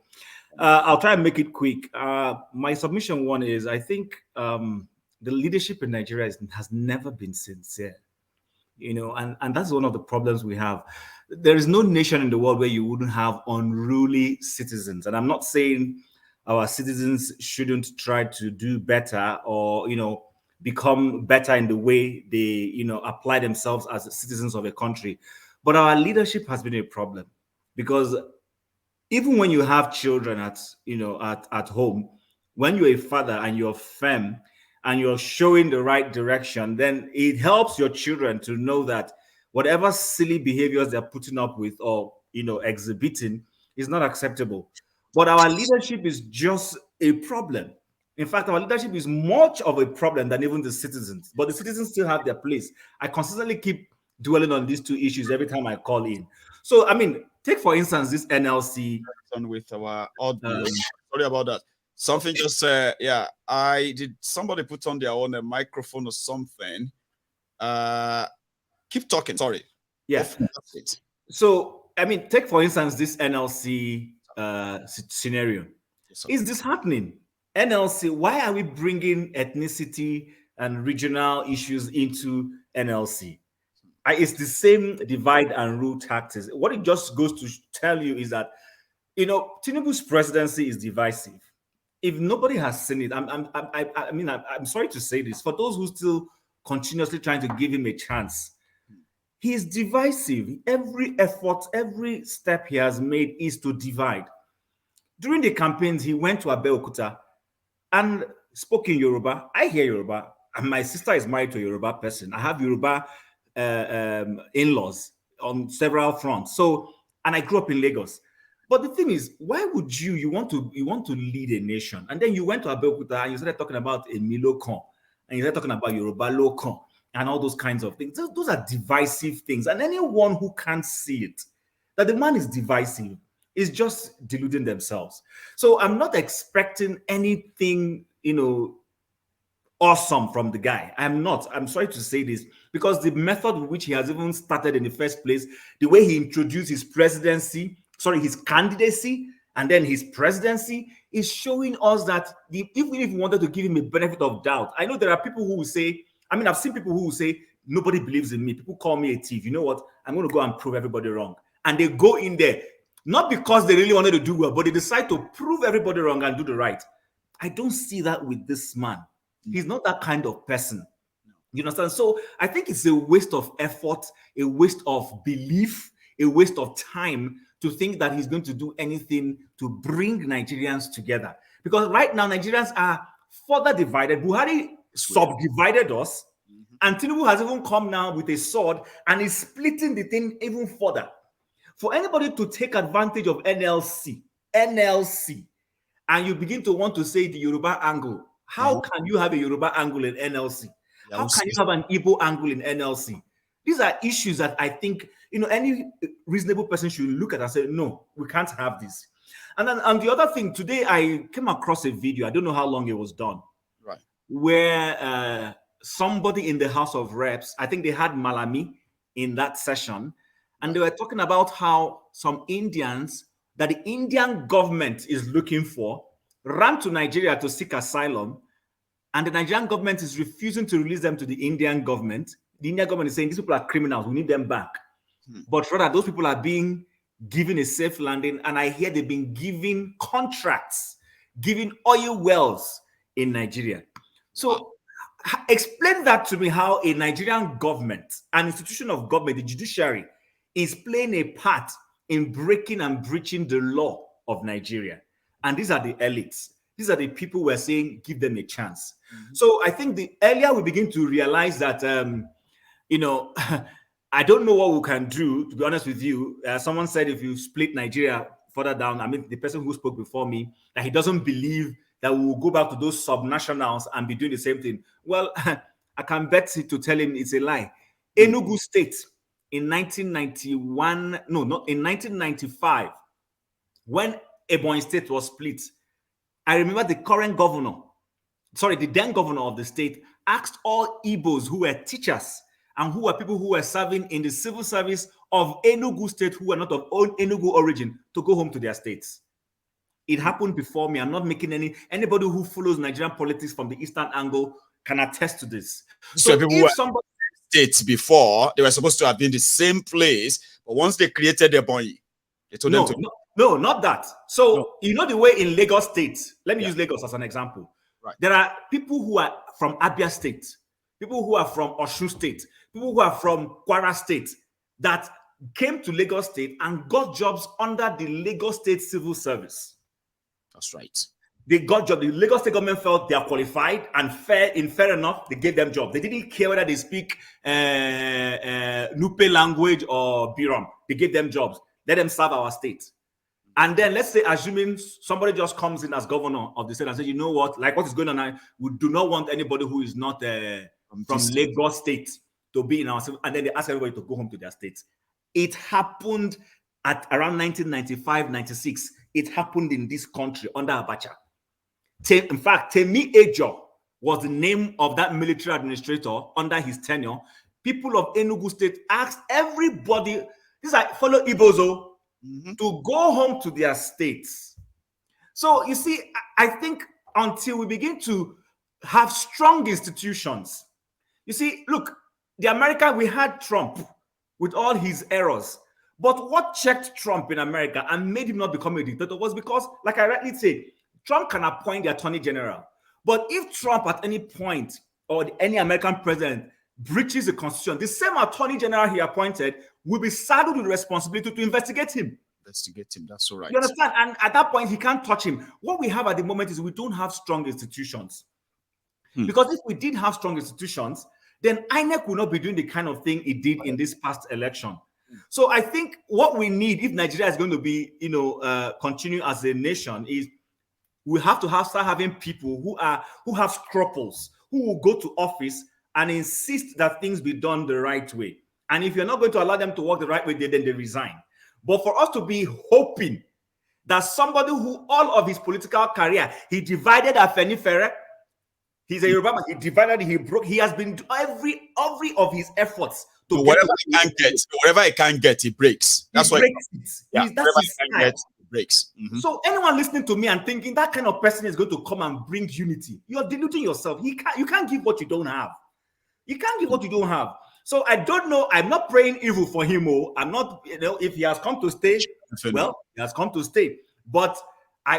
H: I'll try and make it quick. My submission one is I think the leadership in Nigeria has never been sincere, and that's one of the problems we have. There is no nation in the world where you wouldn't have unruly citizens. And I'm not saying our citizens shouldn't try to do better or, become better in the way they, apply themselves as citizens of a country. But our leadership has been a problem because even when you have children at home, when you're a father and you're firm and you're showing the right direction, then it helps your children to know that whatever silly behaviors they're putting up with or exhibiting is not acceptable. But our leadership is just a problem. In fact, our leadership is much of a problem than even the citizens. But the citizens still have their place. I consistently keep dwelling on these two issues every time I call in. So, I mean, take for instance this NLC.
B: With our audio. Sorry about that. Something just somebody put on their own a microphone or something. Keep talking. Sorry.
H: Yeah. So, I mean, take for instance this NLC scenario. Yes, is this happening? NLC, why are we bringing ethnicity and regional issues into NLC? It's the same divide and rule tactics. What it just goes to tell you is that, Tinubu's presidency is divisive. If nobody has seen it, I'm sorry to say this, for those who still continuously trying to give him a chance, he is divisive. Every effort, every step he has made is to divide. During the campaigns, he went to Abeokuta and spoke in Yoruba. I hear Yoruba, and my sister is married to a Yoruba person. I have Yoruba in-laws on several fronts. So, and I grew up in Lagos. But the thing is, why would you want to lead a nation, and then you went to Abeokuta and you started talking about Emilo Kan, and you started talking about Yoruba Lokan and all those kinds of things. Those are divisive things, and anyone who can't see it, that the man is divisive, is just deluding themselves. So I'm not expecting anything, awesome from the guy. I'm not. I'm sorry to say this, because the method with which he has even started in the first place, the way he introduced his his candidacy, and then his presidency, is showing us that even if we wanted to give him a benefit of doubt, I know there are people who will say, I've seen people who will say, nobody believes in me. People call me a thief. You know what? I'm going to go and prove everybody wrong. And they go in there, not because they really wanted to do well, but they decide to prove everybody wrong and do the right. I don't see that with this man. He's not that kind of person. You understand? So I think it's a waste of effort, a waste of belief, a waste of time to think that he's going to do anything to bring Nigerians together. Because right now, Nigerians are further divided. Buhari subdivided us, and Tinubu has even come now with a sword and is splitting the thing even further. For anybody to take advantage of NLC, and you begin to want to say the Yoruba angle, how can you have a Yoruba angle in NLC? How can you have an Igbo angle in NLC? These are issues that I think, any reasonable person should look at and say, no, we can't have this. And then the other thing, today I came across a video, I don't know how long it was done,
B: right,
H: where somebody in the House of Reps, I think they had Malami in that session, and they were talking about how some Indians that the Indian government is looking for ran to Nigeria to seek asylum, and the Nigerian government is refusing to release them to the Indian government. The Indian government is saying these people are criminals, we need them back. But rather, those people are being given a safe landing, and I hear they've been given contracts, giving oil wells in Nigeria. So explain that to me, how a Nigerian government, an institution of government, the judiciary, is playing a part in breaking and breaching the law of Nigeria. And these are the elites. These are the people we're saying, give them a chance. So I think the earlier we begin to realize that, I don't know what we can do, to be honest with you. Someone said if you split Nigeria further down, I mean, the person who spoke before me, that he doesn't believe that we will go back to those subnationals and be doing the same thing. Well, I can bet to tell him it's a lie. Enugu State in 1991, no, not in 1995, when Ebonyi State was split, I remember the then governor of the state asked all Igbos who were teachers and who were people who were serving in the civil service of Enugu State, who were not of Enugu origin, to go home to their states. It happened before me. I'm not making anybody who follows Nigerian politics from the Eastern angle can attest to this.
B: So people if somebody states before, they were supposed to have been the same place, but once they created their boy, they told them to.
H: No, not that. So you know the way in Lagos State, let me use Lagos as an example.
B: Right.
H: There are people who are from Abia State, people who are from Osun State, people who are from Kwara State that came to Lagos State and got jobs under the Lagos State Civil Service.
B: That's right.
H: They got jobs. The Lagos State government felt they are qualified and fair enough, they gave them jobs. They didn't care whether they speak Nupe language or Birom. They gave them jobs. Let them serve our state. And then let's say, assuming somebody just comes in as governor of the state and says, you know what, like what is going on now, we do not want anybody who is not from Lagos State to be in our civil, and then they ask everybody to go home to their states. It happened at around 1995, 96. It happened in this country under Abacha. In fact, Temi Ejo was the name of that military administrator under his tenure. People of Enugu State asked everybody, these are fellow Ibozo, to go home to their states. So you see, I think until we begin to have strong institutions, you see, look, the America, we had Trump with all his errors. But what checked Trump in America and made him not become a dictator was because, like I rightly say, Trump can appoint the attorney general. But if Trump at any point or any American president breaches the constitution, the same attorney general he appointed will be saddled with responsibility to investigate him.
B: Investigate him, that's all right.
H: You understand? And at that point, he can't touch him. What we have at the moment is we don't have strong institutions. Because if we did have strong institutions, then INEC will not be doing the kind of thing it did in this past election. So I think what we need, if Nigeria is going to be, continue as a nation, is we have to start having people who have scruples, who will go to office and insist that things be done the right way. And if you're not going to allow them to work the right way, then they resign. But for us to be hoping that somebody who all of his political career, he divided Afenifere, he's a Yoruba man, he divided, he broke, he has been every of his efforts to
B: so whatever he can get, he breaks. That's why breaks.
H: So anyone listening to me and thinking that kind of person is going to come and bring unity, you're deluding yourself. You can't give what you don't have. You can't give what you don't have. So I don't know. I'm not praying evil for him. I'm not, if he has come to stay, well, he has come to stay. But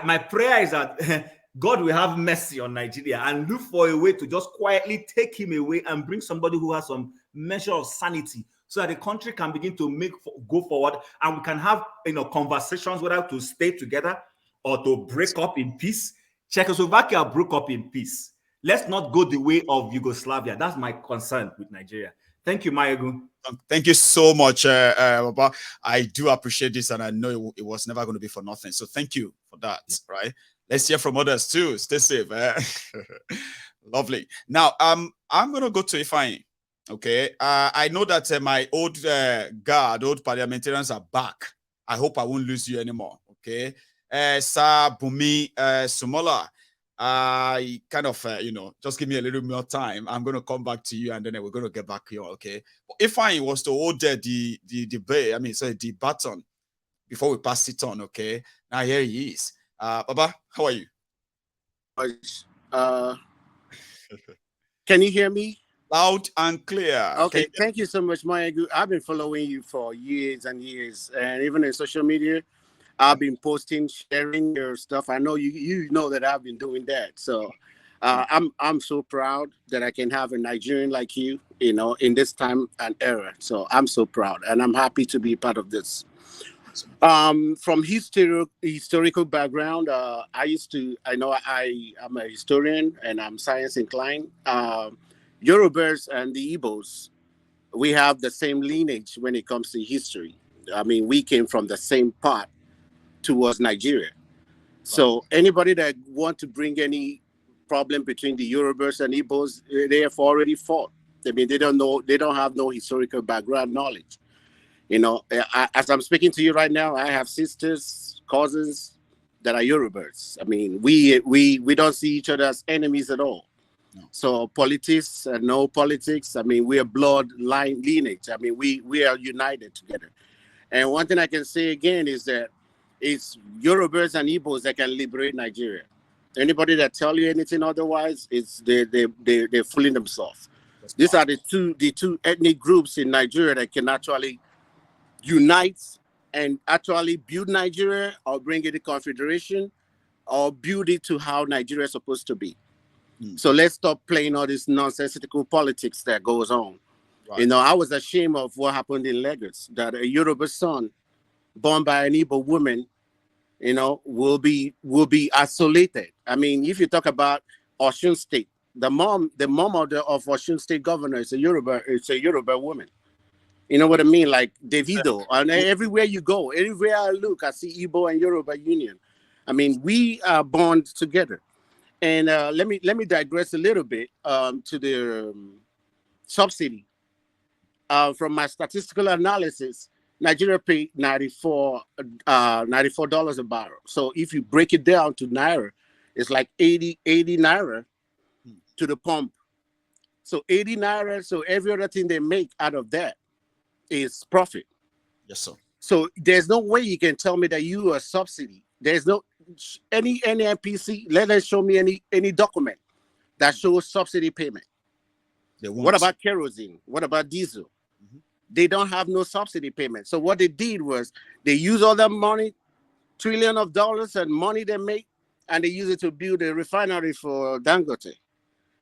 H: my prayer is that God will have mercy on Nigeria and look for a way to just quietly take him away and bring somebody who has some measure of sanity so that the country can begin to go forward, and we can have conversations whether to stay together or to break up in peace. Czechoslovakia broke up in peace. Let's not go the way of Yugoslavia. That's my concern with Nigeria. Thank you, Mayegun.
B: Thank you so much, Baba. I do appreciate this, and I know it was never going to be for nothing. So thank you for that. Right? Let's hear from others too. Stay safe. Lovely. Now, I'm going to go to Ifeanyi. Okay. I know that my old old parliamentarians are back. I hope I won't lose you anymore. Okay. Sir Bumi Sumola. Kind of, just give me a little more time. I'm going to come back to you, and then we're going to get back here, okay? But if I was to hold the debate, the baton before we pass it on, okay? Now here he is. Baba, how are you?
I: Can you hear me?
B: Loud and clear.
I: Okay, thank you so much, Mayegun. I've been following you for years and years, and even in social media, I've been posting, sharing your stuff. I know you know that I've been doing that. So I'm so proud that I can have a Nigerian like you, in this time and era. So I'm so proud, and I'm happy to be part of this. From historical background, I'm a historian and I'm science inclined. Yorubas and the Igbos, we have the same lineage when it comes to history. I mean, we came from the same part towards Nigeria. So anybody that want to bring any problem between the Yorubas and Igbos, they have already fought. I mean, they don't have no historical background knowledge. As I'm speaking to you right now, I have sisters, cousins that are Yorubas. I mean, we don't see each other as enemies at all. No. So politics, no politics. I mean, we are bloodline lineage. I mean, we are united together. And one thing I can say again is that it's Yorubas and Igbos that can liberate Nigeria. Anybody that tell you anything otherwise, they're fooling themselves. These are the two ethnic groups in Nigeria that can actually unite and actually build Nigeria, or bring it a confederation, or build it to how Nigeria is supposed to be. So let's stop playing all this nonsensical politics that goes on. Right. I was ashamed of what happened in Lagos, that a Yoruba son born by an Igbo woman, will be isolated. I mean, if you talk about Osun State, the mom of Osun State governor is a Yoruba woman. You know what I mean? Like Davido. And everywhere you go, everywhere I look, I see Igbo and Yoruba union. I mean, we are born together. And let me digress a little bit to the subsidy. From my statistical analysis, Nigeria paid $94 a barrel. So if you break it down to naira, it's like 80 naira to the pump. So 80 naira. So every other thing they make out of that is profit.
B: Yes, sir.
I: So there's no way you can tell me that you are subsidy. There's no any NPC. Let us show me any document that shows subsidy payment. What about kerosene? What about diesel? Mm-hmm. They don't have no subsidy payment. So what they did was they use all that money, trillions of dollars and money they make, and they use it to build a refinery for Dangote.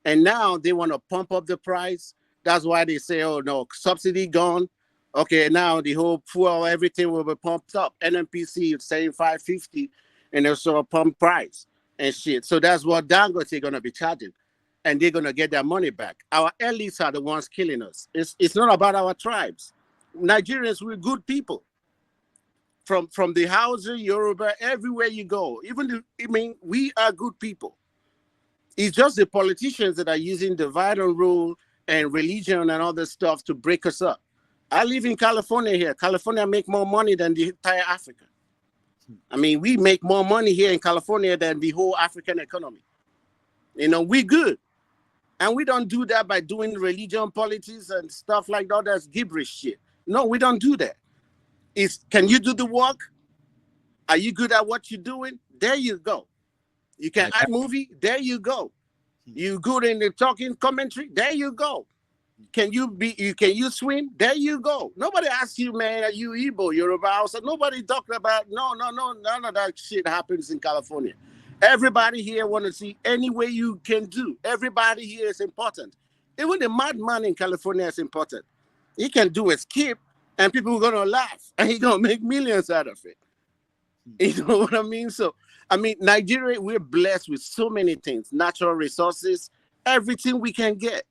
I: And now they want to pump up the price. That's why they say, oh no, subsidy gone. Okay, now the whole fuel, everything will be pumped up. NMPC is saying $5.50, and also a pump price and shit. So that's what Dangote going to be charging, and they're going to get their money back. Our elites are the ones killing us. It's not about our tribes. Nigerians, we're good people. From the Hausa, Yoruba, everywhere you go. We are good people. It's just the politicians that are using divide and rule and religion and other stuff to break us up. I live in California here. California make more money than the entire Africa. I mean, we make more money here in California than the whole African economy. We're good. And we don't do that by doing religion, politics, and stuff like that. That's gibberish shit. No, we don't do that. Can you do the work? Are you good at what you're doing? There you go. You can act movie? There you go. You good in the talking commentary? There you go. Can you swim? There you go. Nobody asks you, man, are you Igbo, Yoruba? So nobody talking about, no, none of that shit happens in California. Everybody here want to see any way you can do. Everybody here is important. Even the madman in California is important. He can do a skip, and people are gonna laugh, and he's gonna make millions out of it. You know what I mean? So, I mean, Nigeria, we're blessed with so many things, natural resources, everything we can get.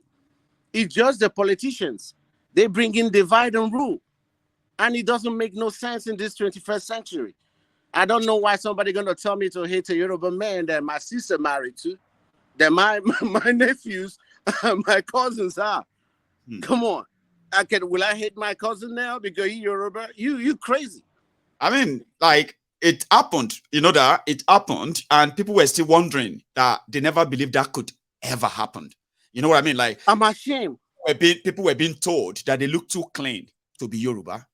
I: It's just the politicians. They bring in divide and rule. And it doesn't make no sense in this 21st century. I don't know why somebody gonna tell me to hate a Yoruba man that my sister married to, that my nephews, my cousins are. Come on. Will I hate my cousin now because he Yoruba? You crazy.
B: I mean, like, it happened, you know, that it happened, and people were still wondering that they never believed that could ever happen. You know what I mean? Like,
I: I'm ashamed.
B: People were being told that they look too clean to be Yoruba.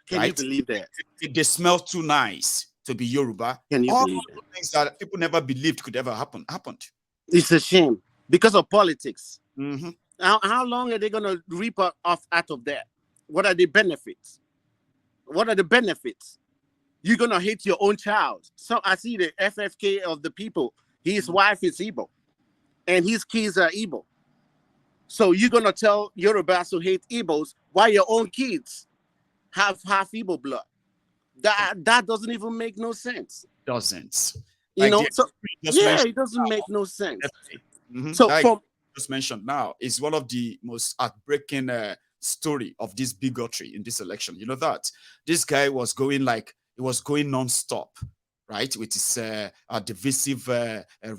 I: Can you believe that?
B: They smell too nice to be Yoruba.
I: Can you
B: All
I: believe
B: the things that people never believed could ever happen happened.
I: It's a shame because of politics.
B: Mm-hmm.
I: How long are they going to reap off out of that? What are the benefits? What are the benefits? You're going to hate your own child. So I see the FFK of the people. His wife is Igbo, and his kids are Igbo. So you're going to tell Yorubas to hate Igbos while your own kids have half Igbo blood. That doesn't even make no sense.
B: Doesn't.
I: You
B: like
I: know, so yeah, it doesn't make no sense.
B: Mm-hmm.
I: So
B: like
I: from
B: just mentioned now is one of the most heartbreaking story of this bigotry in this election. You know that this guy was going non-stop, right, with his divisive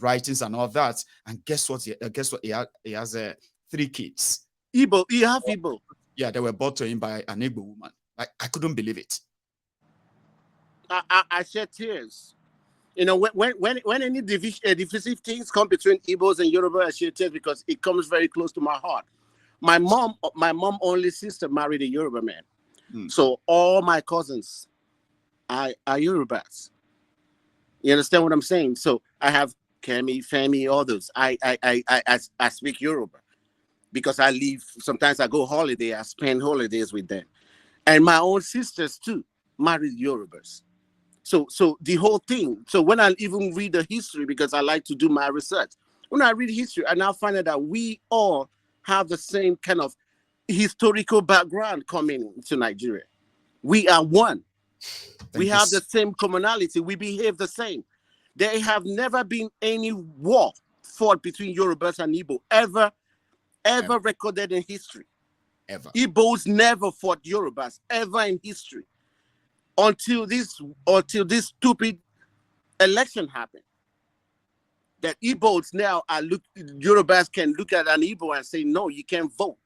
B: writings and all that. And guess what? He has 3 kids.
I: Igbo, he have Igbo.
B: Yeah, they were brought to him by an Igbo woman. Like, I couldn't believe it.
I: I shed tears. You know, when any divisive things come between Igbos and Yoruba, I shed tears because it comes very close to my heart. My mom only sister married a Yoruba man. So all my cousins are Yorubas. You understand what I'm saying? So I have Kemi, Femi, all those. I speak Yoruba because I live. Sometimes I go holiday. I spend holidays with them, and my own sisters too married Yorubas. So the whole thing. So when I even read the history, because I like to do my research, when I read history, I now find out that we all have the same kind of historical background coming into Nigeria. We are one. We have the same commonality. We behave the same. There have never been any war fought between Yorubas and Igbo ever recorded in history.
B: Ever.
I: Igbos never fought Yorubas ever in history. Until this stupid election happened, that Igbos now Yorubas can look at an Igbo and say, no, you can't vote,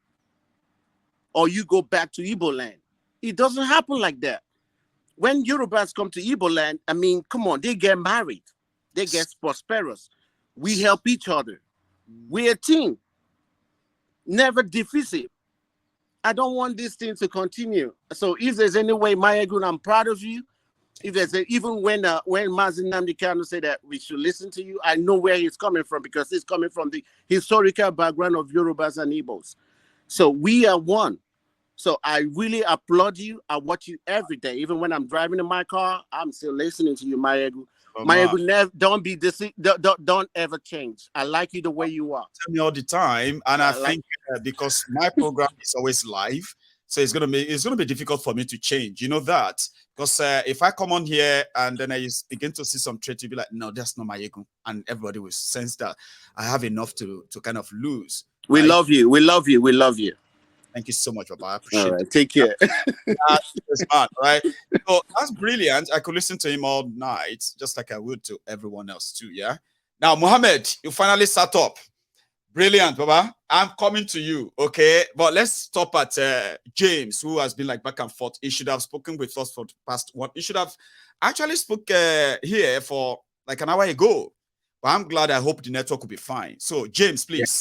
I: or you go back to Igbo land. It doesn't happen like that. When Yorubas come to Igbo land, I mean, come on, they get married, they get prosperous. We help each other. We're a team, never divisive. I don't want this thing to continue. So if there's any way, Mayegun, I'm proud of you. If there's even when Mazi Nnamdi Kanu said that we should listen to you, I know where he's coming from because he's coming from the historical background of Yorubas and Igbos. So we are one. So I really applaud you. I watch you every day. Even when I'm driving in my car, I'm still listening to you, Mayegun. Mayegun, don't be don't ever change. I like you the way you are.
B: Tell me all the time, and I think because my program is always live, so it's gonna be difficult for me to change. You know that, because if I come on here and then I begin to see some traits, you'll be like, no, that's not Mayegun, and everybody will sense that I have enough to kind of lose.
I: We love you. We love you. We love you.
B: Thank you so much, Baba. I appreciate it.
I: Take care.
B: That's man, right? So that's brilliant. I could listen to him all night, just like I would to everyone else too, yeah? Now, Mohammed, you finally sat up. Brilliant, Baba. I'm coming to you, okay? But let's stop at James, who has been like back and forth. He should have spoken with us for the past one. He should have actually spoke here for like an hour ago. But I'm glad. I hope the network will be fine. So, James, please.